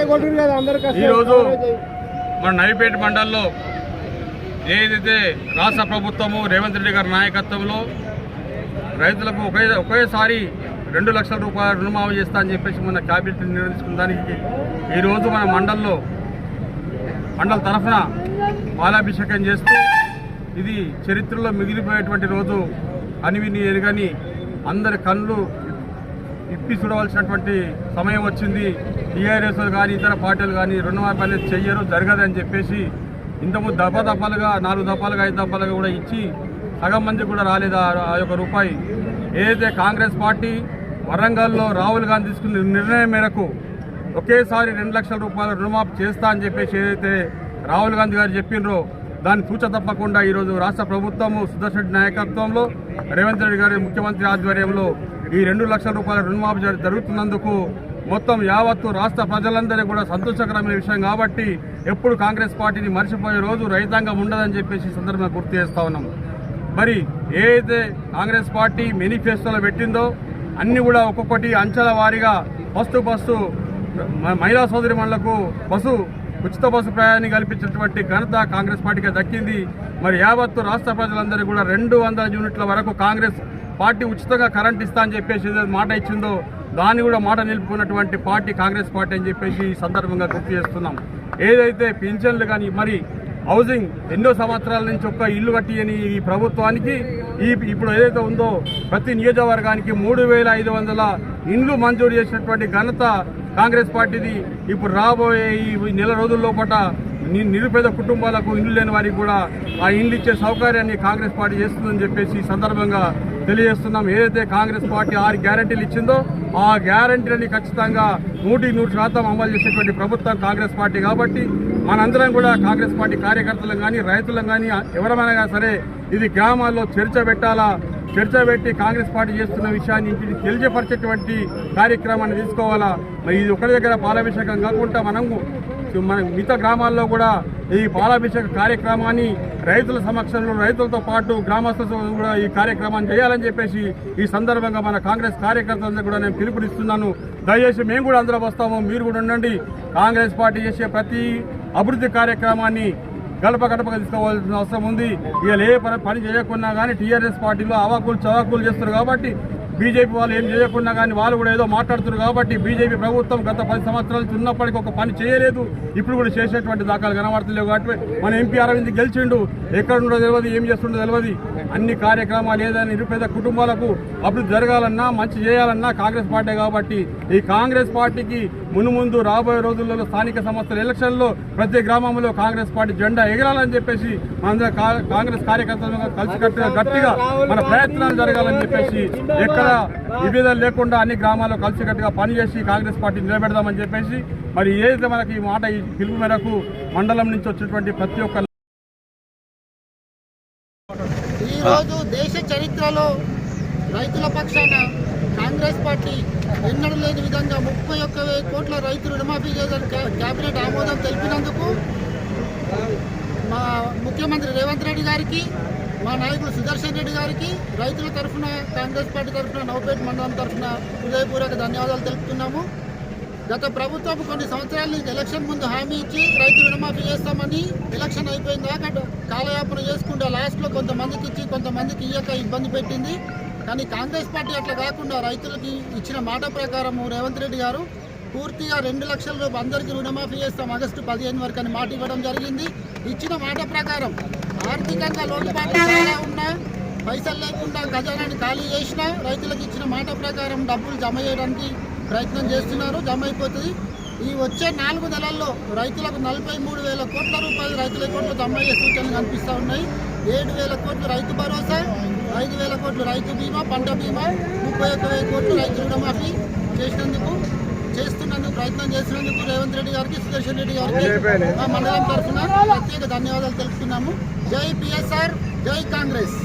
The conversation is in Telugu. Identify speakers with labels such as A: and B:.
A: ఈరోజు మన నవీపేట మండలంలో ఏదైతే రాష్ట్ర ప్రభుత్వము రేవంత్ రెడ్డి గారి నాయకత్వంలో రైతులకు ఒకేసారి 2 లక్షల రూపాయల రుణమాఫీ చేస్తా అని చెప్పేసి మన క్యాబినెట్ నిర్ణయించుకున్న దానికి ఈరోజు మన మండల తరఫున పాలాభిషేకం చేస్తూ ఇది చరిత్రలో మిగిలిపోయేటువంటి రోజు అని విని ఎరుగని అందరి కళ్ళు ఇప్పి చూడవలసినటువంటి సమయం వచ్చింది. టీఆర్ఎస్ కానీ ఇతర పార్టీలు కానీ రుణమాఫీ అనేది చెయ్యరు, జరగదని చెప్పేసి ఇంతకుముందు దఫాలుగా 4 దఫాలుగా 5 దఫాలుగా కూడా ఇచ్చి సగం మంది కూడా రాలేదు ఆ యొక్క రూపాయి. ఏదైతే కాంగ్రెస్ పార్టీ వరంగల్లో రాహుల్ గాంధీ తీసుకున్న నిర్ణయం మేరకు ఒకేసారి 2 లక్షల రూపాయల రుణమాఫీ చేస్తా అని చెప్పేసి ఏదైతే రాహుల్ గాంధీ గారు చెప్పినరో దాన్ని తూచ తప్పకుండా ఈరోజు రాష్ట్ర ప్రభుత్వము సుదర్శన్ రెడ్డి నాయకత్వంలో రేవంత్ రెడ్డి గారి ముఖ్యమంత్రి ఆధ్వర్యంలో ఈ 2 లక్షల రూపాయల రుణమాఫీ జరుగుతున్నందుకు మొత్తం యావత్తు రాష్ట్ర ప్రజలందరికీ కూడా సంతోషకరమైన విషయం. కాబట్టి ఎప్పుడు కాంగ్రెస్ పార్టీని మర్చిపోయే రోజు రైతాంగం ఉండదని చెప్పేసి సందర్భంగా గుర్తు చేస్తా ఉన్నాం. మరి ఏదైతే కాంగ్రెస్ పార్టీ మేనిఫెస్టోలో పెట్టిందో అన్ని కూడా ఒక్కొక్కటి అంచెల వారీగా బస్సు మహిళా సోదరిమణులకు ఉచిత బస్సు ప్రయాణాన్ని కల్పించినటువంటి ఘనత కాంగ్రెస్ పార్టీకి దక్కింది. మరి యావత్తు రాష్ట్ర ప్రజలందరూ కూడా 200 యూనిట్ల వరకు కాంగ్రెస్ పార్టీ ఉచితంగా కరెంట్ ఇస్తా అని చెప్పేసి మాట ఇచ్చిందో దాన్ని కూడా మాట నిలుపుకున్నటువంటి పార్టీ కాంగ్రెస్ పార్టీ అని చెప్పేసి ఈ సందర్భంగా గుర్తు చేస్తున్నాం. ఏదైతే పింఛన్లు కానీ మరి హౌసింగ్ ఎన్నో సంవత్సరాల నుంచి ఒక్క ఇల్లు కట్టియని ఈ ప్రభుత్వానికి ఇప్పుడు ఏదైతే ఉందో ప్రతి నియోజకవర్గానికి 3500 ఇండ్లు మంజూరు చేసినటువంటి ఘనత కాంగ్రెస్ పార్టీది. ఇప్పుడు రాబోయే ఈ నెల రోజుల లోపల నిరుపేద కుటుంబాలకు ఇండ్లు లేని వారికి కూడా ఆ ఇండ్లు ఇచ్చే సౌకర్యాన్ని కాంగ్రెస్ పార్టీ చేస్తుందని చెప్పేసి ఈ సందర్భంగా తెలియజేస్తున్నాం. ఏదైతే కాంగ్రెస్ పార్టీ 6 గ్యారంటీలు ఇచ్చిందో ఆ గ్యారంటీలని ఖచ్చితంగా 100% అమలు చేసేటువంటి ప్రభుత్వం కాంగ్రెస్ పార్టీ. కాబట్టి మనందరం కూడా కాంగ్రెస్ పార్టీ కార్యకర్తలను కానీ రైతులను కానీ ఎవరైనా సరే ఇది గ్రామాల్లో చర్చ పెట్టి కాంగ్రెస్ పార్టీ చేస్తున్న విషయాన్ని ఇంటికి తెలియపరిచేటువంటి కార్యక్రమాన్ని తీసుకోవాలా. మరి ఇది ఒకరి దగ్గర పాలాభిషేకం కాకుండా మన మిగతా గ్రామాల్లో కూడా ఈ పాలాభిషేక కార్యక్రమాన్ని రైతుల సమక్షంలో రైతులతో పాటు గ్రామస్తులతో కూడా ఈ కార్యక్రమాన్ని చేయాలని చెప్పేసి ఈ సందర్భంగా మన కాంగ్రెస్ కార్యకర్తలందరూ కూడా నేను పిలుపునిస్తున్నాను. దయచేసి మేము కూడా అందరూ వస్తాము, మీరు కూడా ఉండండి. కాంగ్రెస్ పార్టీ చేసే ప్రతి అభివృద్ధి కార్యక్రమాన్ని గడపగా తీసుకోవాల్సిన అవసరం ఉంది. ఇవాళ ఏ పని చేయకున్నా కానీ టీఆర్ఎస్ పార్టీలో అవాకులు చవాకులు చేస్తారు కాబట్టి బీజేపీ వాళ్ళు ఏం చేయకున్నా కానీ వాళ్ళు కూడా ఏదో మాట్లాడుతున్నారు కాబట్టి బీజేపీ ప్రభుత్వం గత 10 సంవత్సరాల నుంచి ఉన్నప్పటికీ ఒక పని చేయలేదు, ఇప్పుడు కూడా చేసేటువంటి దాఖలు కనబడతలేవు. కాబట్టి మన ఎంపీ అరవింద్ గెలిచిండు, ఎక్కడుండో తెలియదు, ఏం చేస్తుండో తెలియదు. అన్ని కార్యక్రమాలు ఏదైనా నిరుపేద కుటుంబాలకు అభివృద్ధి జరగాలన్నా మంచి చేయాలన్నా కాంగ్రెస్ పార్టీ. కాబట్టి ఈ కాంగ్రెస్ పార్టీకి ముందు రాబోయే రోజుల్లో స్థానిక సంస్థల ఎలక్షన్లో ప్రతి గ్రామంలో కాంగ్రెస్ పార్టీ జెండా ఎగరాలని చెప్పేసి మనందరం కాంగ్రెస్ కార్యకర్తలుగా కలిసికట్టుగా గట్టిగా మన ప్రయత్నాలు జరగాలని చెప్పేసి ఎక్కడ విభేదాలు లేకుండా అన్ని గ్రామాల్లో కలిసికట్టుగా పనిచేసి కాంగ్రెస్ పార్టీ నిలబెడదామని చెప్పేసి మరి ఏదైతే మనకి ఈ మాట ఈ పిలుపు మేరకు మండలం నుంచి వచ్చినటువంటి ప్రతి ఒక్క
B: ఈరోజు దేశ చరిత్రలో రైతుల పక్షాన కాంగ్రెస్ పార్టీ ఎన్నడూ లేని విధంగా 31,000 కోట్ల రైతు రుణమాఫీ చేయాలని కేబినెట్ ఆమోదం తెలిపినందుకు మా ముఖ్యమంత్రి రేవంత్ రెడ్డి గారికి, మా నాయకులు సుదర్శన్ రెడ్డి గారికి రైతుల తరఫున కాంగ్రెస్ పార్టీ తరఫున నవపేట మండలం తరఫున హృదయపూర్వక ధన్యవాదాలు తెలుపుతున్నాము. గత ప్రభుత్వం కొన్ని సంవత్సరాల నుంచి ఎలక్షన్ ముందు హామీ ఇచ్చి రైతు రుణమాఫీ చేస్తామని ఎలక్షన్ అయిపోయిన దాకా కాలయాపన చేసుకుంటూ లాస్ట్లో కొంతమందికి ఇచ్చి కొంతమందికి ఇయ్యక ఇబ్బంది పెట్టింది. కానీ కాంగ్రెస్ పార్టీ అట్లా కాకుండా రైతులకి ఇచ్చిన మాట ప్రకారం రేవంత్ రెడ్డి గారు పూర్తిగా 2 లక్షల రూపాయలు అందరికీ రుణమాఫీ చేస్తాం ఆగస్టు 15 వరకు అని మాట ఇవ్వడం జరిగింది. ఇచ్చిన మాట ప్రకారం ఆర్థికంగా లోటుపాట్లు చాలా ఉన్నా, పైసలు లేకుండా ఖజానాన్ని ఖాళీ చేసినా రైతులకు ఇచ్చిన మాట ప్రకారం డబ్బులు జమ చేయడానికి ప్రయత్నం చేస్తున్నారు. జమ అయిపోతుంది. ఈ వచ్చే 4 నెలల్లో రైతులకు 43,000 కోట్ల రూపాయలు రైతుల అకౌంట్లో జమ అయ్యే సూచనలు కనిపిస్తూ ఉన్నాయి. 7,000 కోట్లు రైతు భరోసా, 5,000 కోట్లు రైతు బీమా, పంట బీమా, 31,000 కోట్లు రైతు రుణమాఫీ చేస్తున్నందుకు ప్రయత్నం చేస్తున్నందుకు రేవంత్ రెడ్డి గారికి, సుదర్శన్ రెడ్డి గారికి మా మండలం తరఫున ప్రత్యేక ధన్యవాదాలు తెలుపుతున్నాము. జై పిఎస్ఆర్, జై కాంగ్రెస్.